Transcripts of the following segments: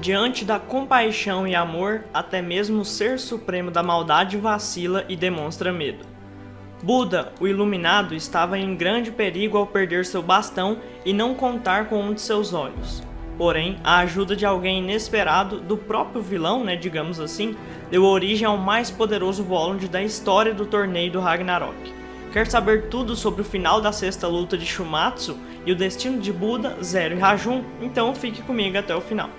Diante da compaixão e amor, até mesmo o ser supremo da maldade vacila e demonstra medo. Buda, o iluminado, estava em grande perigo ao perder seu bastão e não contar com um de seus olhos. Porém, a ajuda de alguém inesperado, do próprio vilão, digamos assim, deu origem ao mais poderoso Volund da história do torneio do Ragnarok. Quer saber tudo sobre o final da sexta luta de Shumatsu e o destino de Buda, Zero e Rajun? Então fique comigo até o final.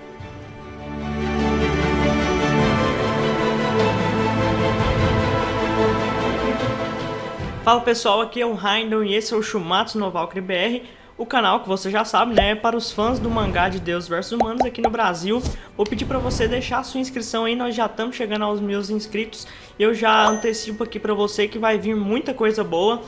Fala pessoal, aqui é o Raindon e esse é o Shumatsu no Valkyrie BR, o canal que você já sabe, é para os fãs do mangá de Deus vs Humanos aqui no Brasil. Vou pedir para você deixar a sua inscrição aí, nós já estamos chegando aos 1000 inscritos. Eu já antecipo aqui para você que vai vir muita coisa boa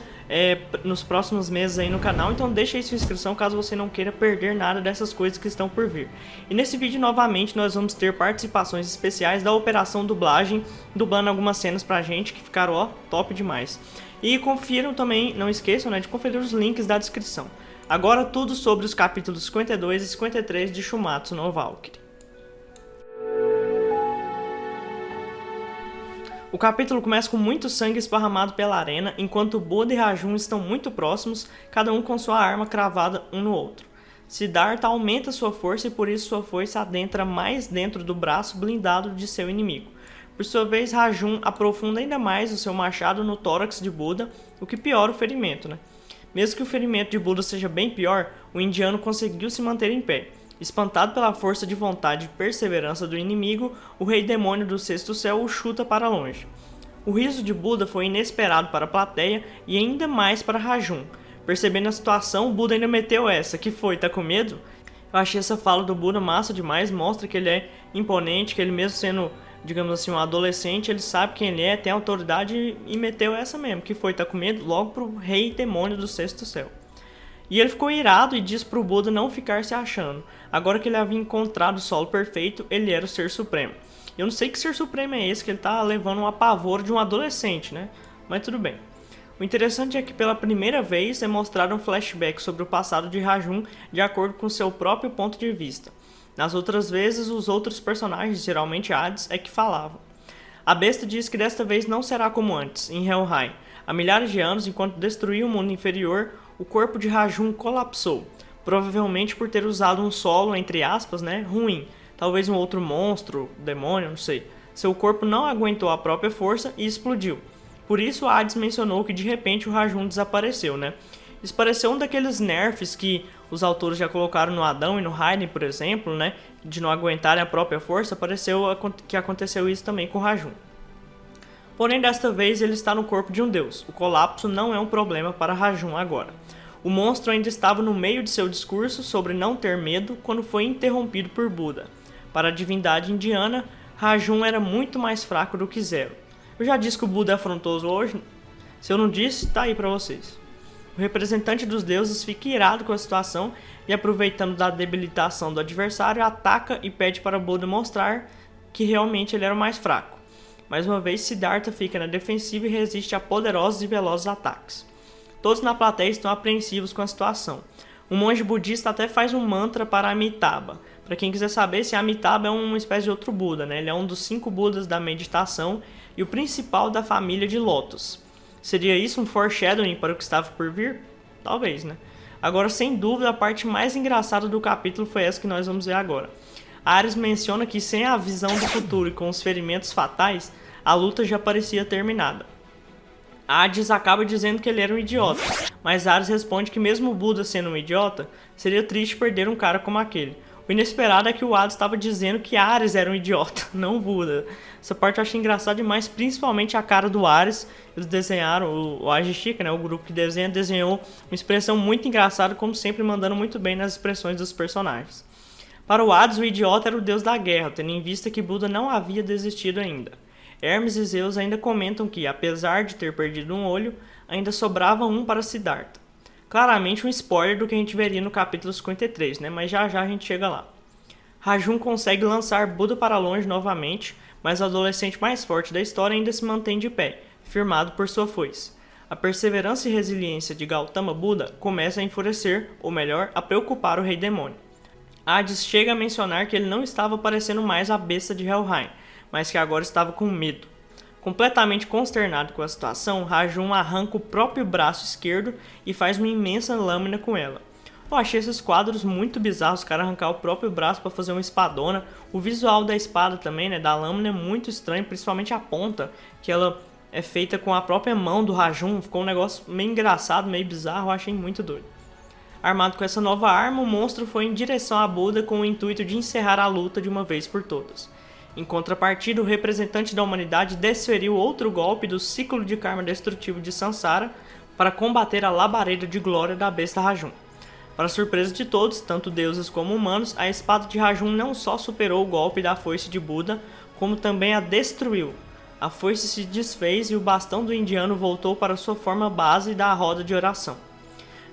nos próximos meses aí no canal, então deixa aí sua inscrição caso você não queira perder nada dessas coisas que estão por vir. E nesse vídeo novamente nós vamos ter participações especiais da Operação Dublagem, dublando algumas cenas pra gente que ficaram top demais. E confiram também, não esqueçam de conferir os links da descrição. Agora tudo sobre os capítulos 52 e 53 de Shumatsu no Valkyrie. O capítulo começa com muito sangue esparramado pela arena, enquanto Buda e Rajun estão muito próximos, cada um com sua arma cravada um no outro. Siddhartha aumenta sua força e por isso sua foice adentra mais dentro do braço blindado de seu inimigo. Por sua vez, Rajun aprofunda ainda mais o seu machado no tórax de Buda, o que piora o ferimento. Mesmo que o ferimento de Buda seja bem pior, o indiano conseguiu se manter em pé. Espantado pela força de vontade e perseverança do inimigo, o rei demônio do sexto céu o chuta para longe. O riso de Buda foi inesperado para a plateia e ainda mais para Rajun. Percebendo a situação, Buda ainda meteu essa, que foi, tá com medo? Eu achei essa fala do Buda massa demais, mostra que ele é imponente, que ele mesmo sendo, digamos assim, um adolescente, ele sabe quem ele é, tem autoridade e meteu essa mesmo, que foi, tá com medo, logo pro rei demônio do sexto céu. E ele ficou irado e disse pro Buda não ficar se achando. Agora que ele havia encontrado o solo perfeito, ele era o ser supremo. Eu não sei que ser supremo é esse, que ele tá levando um apavoro de um adolescente, Mas tudo bem. O interessante é que pela primeira vez é mostrado um flashback sobre o passado de Rajun de acordo com seu próprio ponto de vista. Nas outras vezes, os outros personagens, geralmente Hades, é que falavam. A besta diz que desta vez não será como antes, em Helheim. Há milhares de anos, enquanto destruía o mundo inferior, o corpo de Rajun colapsou, provavelmente por ter usado um solo, entre aspas, ruim. Talvez um outro monstro, demônio, não sei. Seu corpo não aguentou a própria força e explodiu. Por isso Hades mencionou que de repente o Rajun desapareceu, Isso pareceu um daqueles nerfs que os autores já colocaram no Adão e no Raiden, por exemplo, de não aguentarem a própria força, pareceu que aconteceu isso também com Rajun. Porém, desta vez ele está no corpo de um deus. O colapso não é um problema para Rajun agora. O monstro ainda estava no meio de seu discurso sobre não ter medo quando foi interrompido por Buda. Para a divindade indiana, Rajun era muito mais fraco do que Zero. Eu já disse que o Buda é afrontoso hoje? Se eu não disse, tá aí para vocês. O representante dos deuses fica irado com a situação e, aproveitando da debilitação do adversário, ataca e pede para Buda mostrar que realmente ele era o mais fraco. Mais uma vez, Siddhartha fica na defensiva e resiste a poderosos e velozes ataques. Todos na plateia estão apreensivos com a situação. Um monge budista até faz um mantra para Amitabha. Para quem quiser saber, esse Amitabha é uma espécie de outro Buda, Ele é um dos 5 Budas da meditação e o principal da família de Lotus. Seria isso um foreshadowing para o que estava por vir? Talvez, Agora, sem dúvida, a parte mais engraçada do capítulo foi essa que nós vamos ver agora. Ares menciona que sem a visão do futuro e com os ferimentos fatais, a luta já parecia terminada. Hades acaba dizendo que ele era um idiota, mas Ares responde que mesmo Buda sendo um idiota, seria triste perder um cara como aquele. O inesperado é que o Hades estava dizendo que Ares era um idiota, não Buda. Essa parte eu achei engraçada demais, principalmente a cara do Ares. Eles desenharam, o Ajichika, o grupo que desenhou uma expressão muito engraçada, como sempre mandando muito bem nas expressões dos personagens. Para o Hades, o idiota era o deus da guerra, tendo em vista que Buda não havia desistido ainda. Hermes e Zeus ainda comentam que, apesar de ter perdido um olho, ainda sobrava um para Siddhartha. Claramente um spoiler do que a gente veria no capítulo 53, mas já a gente chega lá. Rajun consegue lançar Buda para longe novamente, mas o adolescente mais forte da história ainda se mantém de pé, firmado por sua foice. A perseverança e resiliência de Gautama Buda começa a enfurecer, ou melhor, a preocupar o rei demônio. Hades chega a mencionar que ele não estava parecendo mais a besta de Helheim, mas que agora estava com medo. Completamente consternado com a situação, Rajun arranca o próprio braço esquerdo e faz uma imensa lâmina com ela. Eu achei esses quadros muito bizarros, o cara arrancar o próprio braço para fazer uma espadona. O visual da espada também, né, da lâmina é muito estranho, principalmente a ponta, que ela é feita com a própria mão do Rajun. Ficou um negócio meio engraçado, meio bizarro, eu achei muito doido. Armado com essa nova arma, o monstro foi em direção a Buda com o intuito de encerrar a luta de uma vez por todas. Em contrapartida, o representante da humanidade desferiu outro golpe do ciclo de karma destrutivo de Sansara para combater a labareda de glória da besta Rajun. Para surpresa de todos, tanto deuses como humanos, a espada de Rajun não só superou o golpe da foice de Buda, como também a destruiu. A foice se desfez e o bastão do indiano voltou para sua forma base da roda de oração.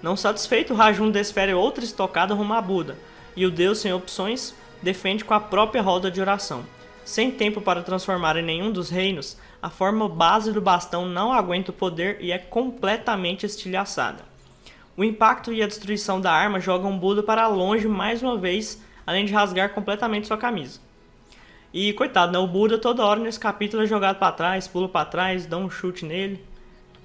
Não satisfeito, Rajun desfere outra estocada rumo a Buda, e o deus sem opções defende com a própria roda de oração. Sem tempo para transformar em nenhum dos reinos, a forma base do bastão não aguenta o poder e é completamente estilhaçada. O impacto e a destruição da arma jogam Buda para longe mais uma vez, além de rasgar completamente sua camisa. E coitado, né? O Buda toda hora nesse capítulo é jogado para trás, pula para trás, dá um chute nele.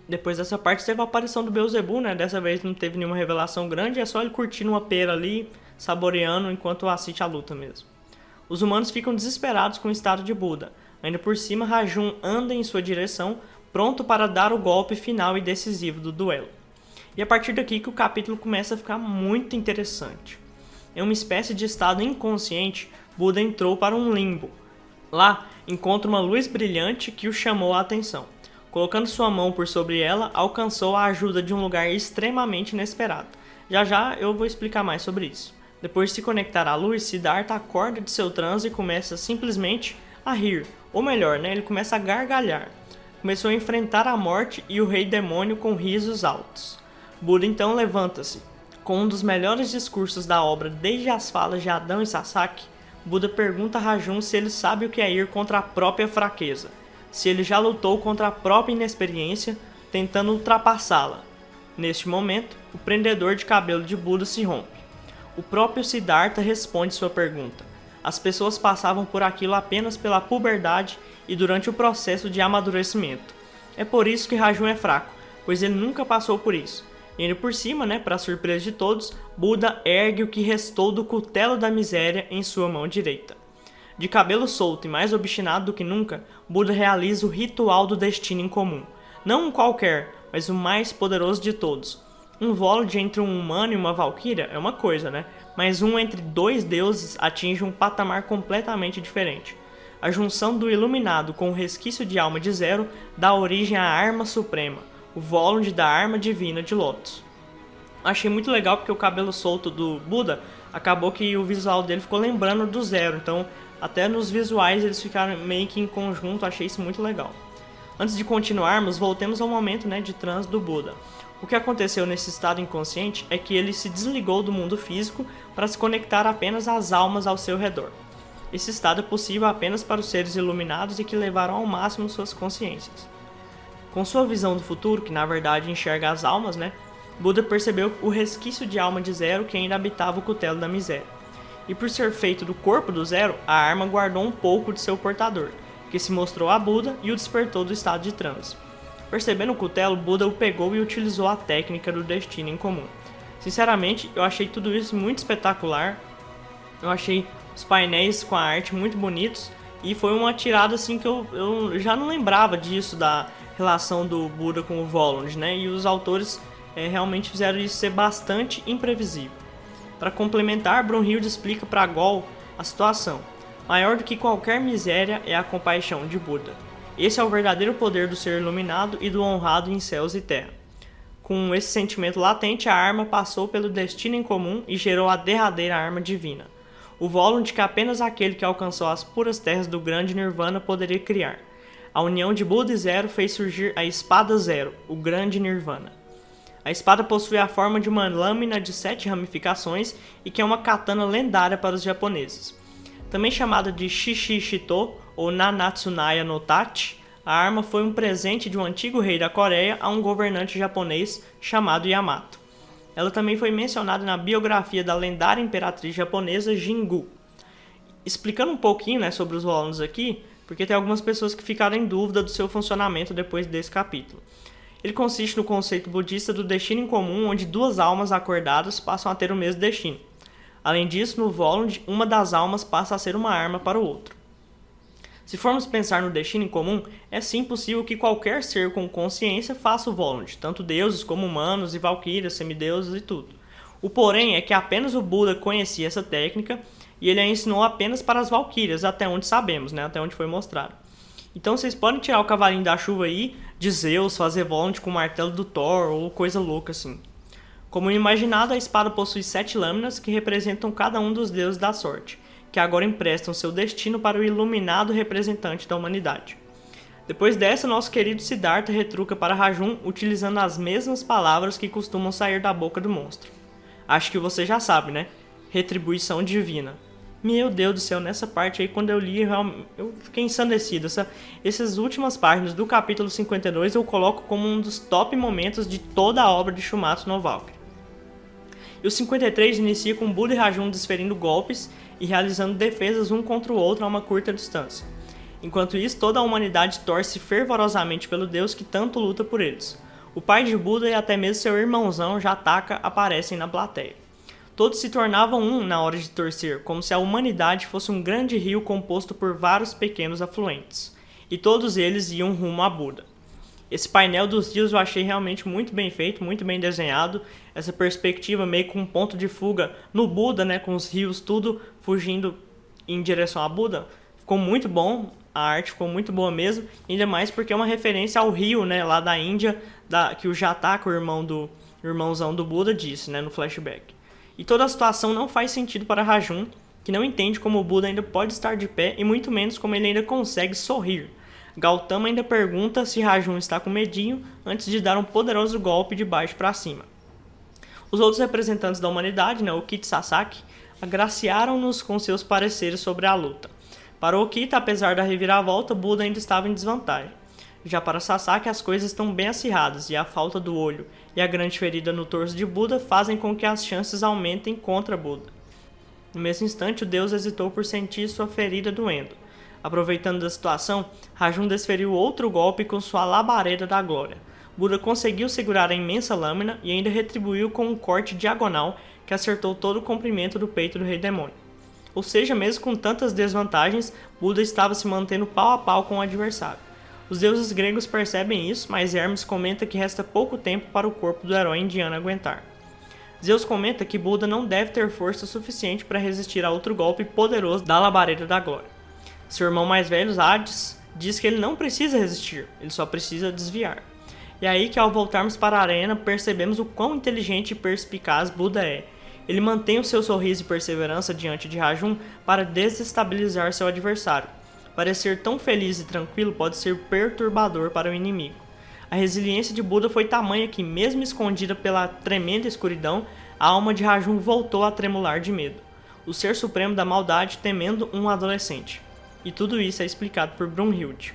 Depois dessa parte teve a aparição do Beelzebub, né? Dessa vez não teve nenhuma revelação grande, é só ele curtindo uma pera ali, saboreando enquanto assiste a luta mesmo. Os humanos ficam desesperados com o estado de Buda. Ainda por cima, Rajun anda em sua direção, pronto para dar o golpe final e decisivo do duelo. E a partir daqui que o capítulo começa a ficar muito interessante. Em uma espécie de estado inconsciente, Buda entrou para um limbo. Lá, encontra uma luz brilhante que o chamou a atenção. Colocando sua mão por sobre ela, alcançou a ajuda de um lugar extremamente inesperado. Já já eu vou explicar mais sobre isso. Depois de se conectar à luz, Siddhartha acorda de seu transe e começa simplesmente a rir. Ou melhor, né, ele começa a gargalhar. Começou a enfrentar a morte e o rei demônio com risos altos. Buda então levanta-se. Com um dos melhores discursos da obra desde as falas de Adão e Sasaki, Buda pergunta a Rajun se ele sabe o que é ir contra a própria fraqueza. Se ele já lutou contra a própria inexperiência, tentando ultrapassá-la. Neste momento, o prendedor de cabelo de Buda se rompe. O próprio Siddhartha responde sua pergunta. As pessoas passavam por aquilo apenas pela puberdade e durante o processo de amadurecimento. É por isso que Rajun é fraco, pois ele nunca passou por isso. E ainda por cima, né, para surpresa de todos, Buda ergue o que restou do cutelo da miséria em sua mão direita. De cabelo solto e mais obstinado do que nunca, Buda realiza o ritual do destino em comum. Não um qualquer, mas o mais poderoso de todos. Um Volund entre um humano e uma valquíria é uma coisa, né? Mas um entre dois deuses atinge um patamar completamente diferente. A junção do iluminado com o resquício de alma de Zero dá origem à arma suprema, o Volund da arma divina de Lotus. Achei muito legal porque o cabelo solto do Buda acabou que o visual dele ficou lembrando do Zero, então até nos visuais eles ficaram meio que em conjunto, achei isso muito legal. Antes de continuarmos, voltemos ao momento, né, de transe do Buda. O que aconteceu nesse estado inconsciente é que ele se desligou do mundo físico para se conectar apenas às almas ao seu redor. Esse estado é possível apenas para os seres iluminados e que levaram ao máximo suas consciências. Com sua visão do futuro, que na verdade enxerga as almas, né, Buda percebeu o resquício de alma de Zero que ainda habitava o cutelo da miséria. E por ser feito do corpo do Zero, a arma guardou um pouco de seu portador, que se mostrou a Buda e o despertou do estado de transe. Percebendo o cutelo, Buda o pegou e utilizou a técnica do destino em comum. Sinceramente, eu achei tudo isso muito espetacular. Eu achei os painéis com a arte muito bonitos. E foi uma tirada assim que eu já não lembrava disso, da relação do Buda com o Volund, né? E os autores realmente fizeram isso ser bastante imprevisível. Para complementar, Brunhilde explica para Gol a situação. Maior do que qualquer miséria é a compaixão de Buda. Esse é o verdadeiro poder do ser iluminado e do honrado em céus e terra. Com esse sentimento latente, a arma passou pelo destino em comum e gerou a derradeira arma divina. O Volund que apenas aquele que alcançou as puras terras do grande Nirvana poderia criar. A união de Buda e Zero fez surgir a Espada Zero, o grande Nirvana. A espada possui a forma de uma lâmina de 7 ramificações e que é uma katana lendária para os japoneses. Também chamada de Shishi Shito ou Nanatsunaya no Tachi, a arma foi um presente de um antigo rei da Coreia a um governante japonês chamado Yamato. ela também foi mencionada na biografia da lendária imperatriz japonesa Jingu. Explicando um pouquinho, né, sobre os Volunds aqui, porque tem algumas pessoas que ficaram em dúvida do seu funcionamento depois desse capítulo. Ele consiste no conceito budista do destino em comum, onde duas almas acordadas passam a ter o mesmo destino. Além disso, no Volund, uma das almas passa a ser uma arma para o outro. Se formos pensar no destino em comum, é sim possível que qualquer ser com consciência faça o Volund, tanto deuses como humanos e valquírias, semideuses e tudo. O porém é que apenas o Buda conhecia essa técnica e ele a ensinou apenas para as valquírias, até onde sabemos, né? Até onde foi mostrado. Então vocês podem tirar o cavalinho da chuva aí de Zeus, fazer Volund com o martelo do Thor ou coisa louca assim. Como imaginado, a espada possui 7 lâminas que representam cada um dos deuses da sorte, que agora emprestam seu destino para o iluminado representante da humanidade. Depois dessa, nosso querido Siddhartha retruca para Rajun utilizando as mesmas palavras que costumam sair da boca do monstro. Acho que você já sabe, né? Retribuição divina. Meu Deus do céu, nessa parte aí, quando eu li, eu fiquei ensandecido. Essas últimas páginas do capítulo 52 eu coloco como um dos top momentos de toda a obra de Shumatsu no Valkyrie. E o 53 inicia com Buda e Rajun desferindo golpes e realizando defesas um contra o outro a uma curta distância. Enquanto isso, toda a humanidade torce fervorosamente pelo Deus que tanto luta por eles. O pai de Buda e até mesmo seu irmãozão Jataka aparecem na plateia. Todos se tornavam um na hora de torcer, como se a humanidade fosse um grande rio composto por vários pequenos afluentes. E todos eles iam rumo a Buda. Esse painel dos rios eu achei realmente muito bem feito, muito bem desenhado. Essa perspectiva meio com um ponto de fuga no Buda, né, com os rios tudo fugindo em direção a Buda. Ficou muito bom, a arte ficou muito boa mesmo. Ainda mais porque é uma referência ao rio, né, lá da Índia, que o Jataka, o irmãozão do Buda, disse, né, no flashback. E toda a situação não faz sentido para Rajun, que não entende como o Buda ainda pode estar de pé e muito menos como ele ainda consegue sorrir. Gautama ainda pergunta se Rajun está com medinho antes de dar um poderoso golpe de baixo para cima. Os outros representantes da humanidade, né, Okita e Sasaki, agraciaram-nos com seus pareceres sobre a luta. Para Okita, apesar da reviravolta, Buda ainda estava em desvantagem. Já para Sasaki, as coisas estão bem acirradas e a falta do olho e a grande ferida no torso de Buda fazem com que as chances aumentem contra Buda. No mesmo instante, o deus hesitou por sentir sua ferida doendo. Aproveitando da situação, Rajun desferiu outro golpe com sua labareda da glória. Buda conseguiu segurar a imensa lâmina e ainda retribuiu com um corte diagonal que acertou todo o comprimento do peito do rei demônio. Ou seja, mesmo com tantas desvantagens, Buda estava se mantendo pau a pau com o adversário. Os deuses gregos percebem isso, mas Hermes comenta que resta pouco tempo para o corpo do herói indiano aguentar. Zeus comenta que Buda não deve ter força suficiente para resistir a outro golpe poderoso da labareda da glória. Seu irmão mais velho, Hades, diz que ele não precisa resistir, ele só precisa desviar. E é aí que ao voltarmos para a arena percebemos o quão inteligente e perspicaz Buda é. Ele mantém o seu sorriso e perseverança diante de Rajun para desestabilizar seu adversário. Parecer tão feliz e tranquilo pode ser perturbador para o inimigo. A resiliência de Buda foi tamanha que, mesmo escondida pela tremenda escuridão, a alma de Rajun voltou a tremular de medo. O ser supremo da maldade temendo um adolescente. E tudo isso é explicado por Brunhilde.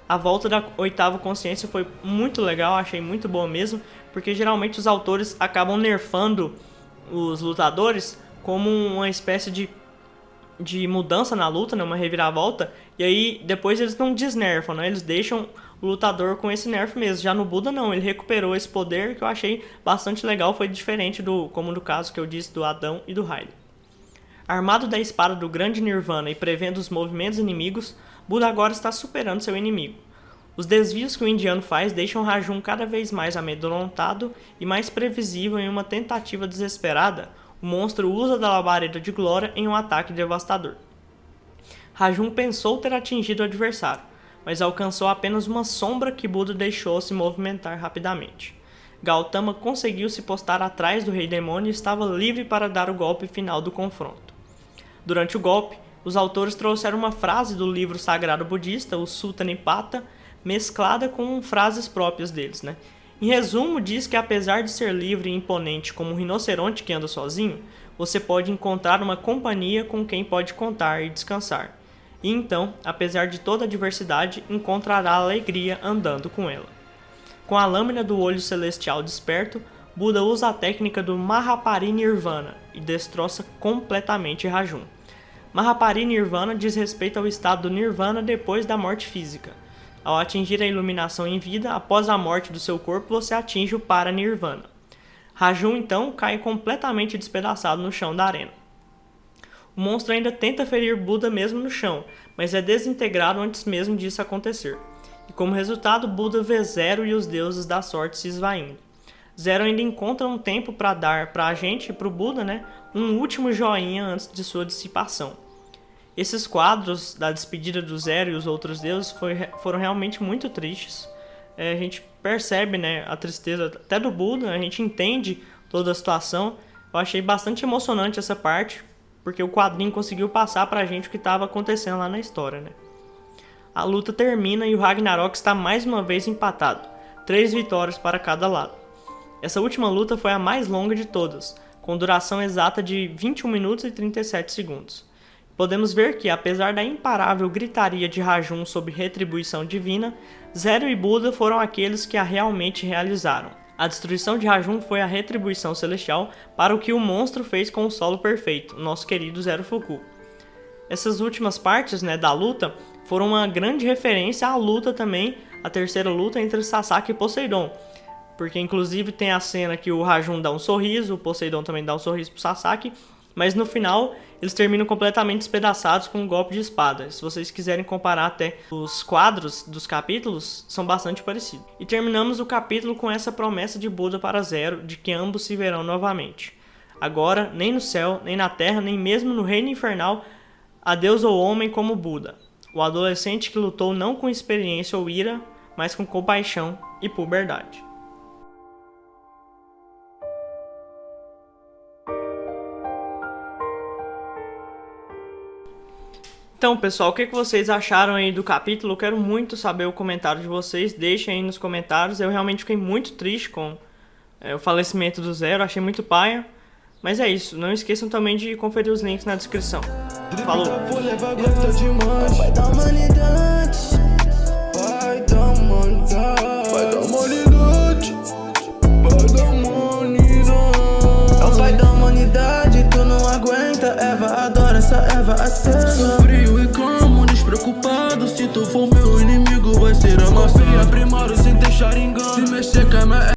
A volta da oitava consciência foi muito legal, achei muito boa mesmo, porque geralmente os autores acabam nerfando os lutadores como uma espécie de mudança na luta, né, uma reviravolta, e aí depois eles não desnerfam, né, eles deixam o lutador com esse nerf mesmo. Já no Buda não, ele recuperou esse poder que eu achei bastante legal, foi diferente como no caso que eu disse do Adão e do Raiden. Armado da espada do grande Nirvana e prevendo os movimentos inimigos, Buda agora está superando seu inimigo. Os desvios que o indiano faz deixam Rajun cada vez mais amedrontado e mais previsível. Em uma tentativa desesperada, o monstro usa da labareda de glória em um ataque devastador. Rajun pensou ter atingido o adversário, mas alcançou apenas uma sombra que Buda deixou se movimentar rapidamente. Gautama conseguiu se postar atrás do rei demônio e estava livre para dar o golpe final do confronto. Durante o golpe, os autores trouxeram uma frase do livro sagrado budista, o Sutta Nipata, mesclada com frases próprias deles, né? Em resumo, diz que apesar de ser livre e imponente como um rinoceronte que anda sozinho, você pode encontrar uma companhia com quem pode contar e descansar. E então, apesar de toda a adversidade, encontrará alegria andando com ela. Com a lâmina do olho celestial desperto, Buda usa a técnica do Mahaparinirvana e destroça completamente Rajum. Mahaparinirvana diz respeito ao estado do Nirvana depois da morte física. Ao atingir a iluminação em vida, após a morte do seu corpo, você atinge o Paranirvana. Rajum, então, cai completamente despedaçado no chão da arena. O monstro ainda tenta ferir Buda mesmo no chão, mas é desintegrado antes mesmo disso acontecer. E como resultado, Buda vê Zero e os deuses da sorte se esvaindo. Zero ainda encontra um tempo para dar para a gente e para o Buda, um último joinha antes de sua dissipação. Esses quadros da despedida do Zero e os outros deuses foram realmente muito tristes. A gente percebe a tristeza até do Buda, a gente entende toda a situação. Eu achei bastante emocionante essa parte, porque o quadrinho conseguiu passar pra gente o que estava acontecendo lá na história. A luta termina e o Ragnarok está mais uma vez empatado, 3 vitórias para cada lado. Essa última luta foi a mais longa de todas, com duração exata de 21 minutos e 37 segundos. Podemos ver que, apesar da imparável gritaria de Rajum sobre retribuição divina, Zero e Buda foram aqueles que a realmente realizaram. A destruição de Rajum foi a retribuição celestial para o que o monstro fez com o solo perfeito, nosso querido Zero Fuku. Essas últimas partes da luta foram uma grande referência à luta também, a terceira luta entre Sasaki e Poseidon, porque inclusive tem a cena que o Rajum dá um sorriso, o Poseidon também dá um sorriso pro Sasaki, mas no final eles terminam completamente despedaçados com um golpe de espada. Se vocês quiserem comparar até os quadros dos capítulos, são bastante parecidos. E terminamos o capítulo com essa promessa de Buda para Zero, de que ambos se verão novamente. Agora, nem no céu, nem na terra, nem mesmo no reino infernal, há Deus ou homem como Buda, o adolescente que lutou não com experiência ou ira, mas com compaixão e puberdade. Então, pessoal, o que vocês acharam aí do capítulo? Eu quero muito saber o comentário de vocês. Deixem aí nos comentários. Eu realmente fiquei muito triste com o falecimento do Zero. Achei muito paia. Mas é isso. Não esqueçam também de conferir os links na descrição. Falou! Pai da humanidade, tu não aguenta. Eva adora essa Eva, acesso.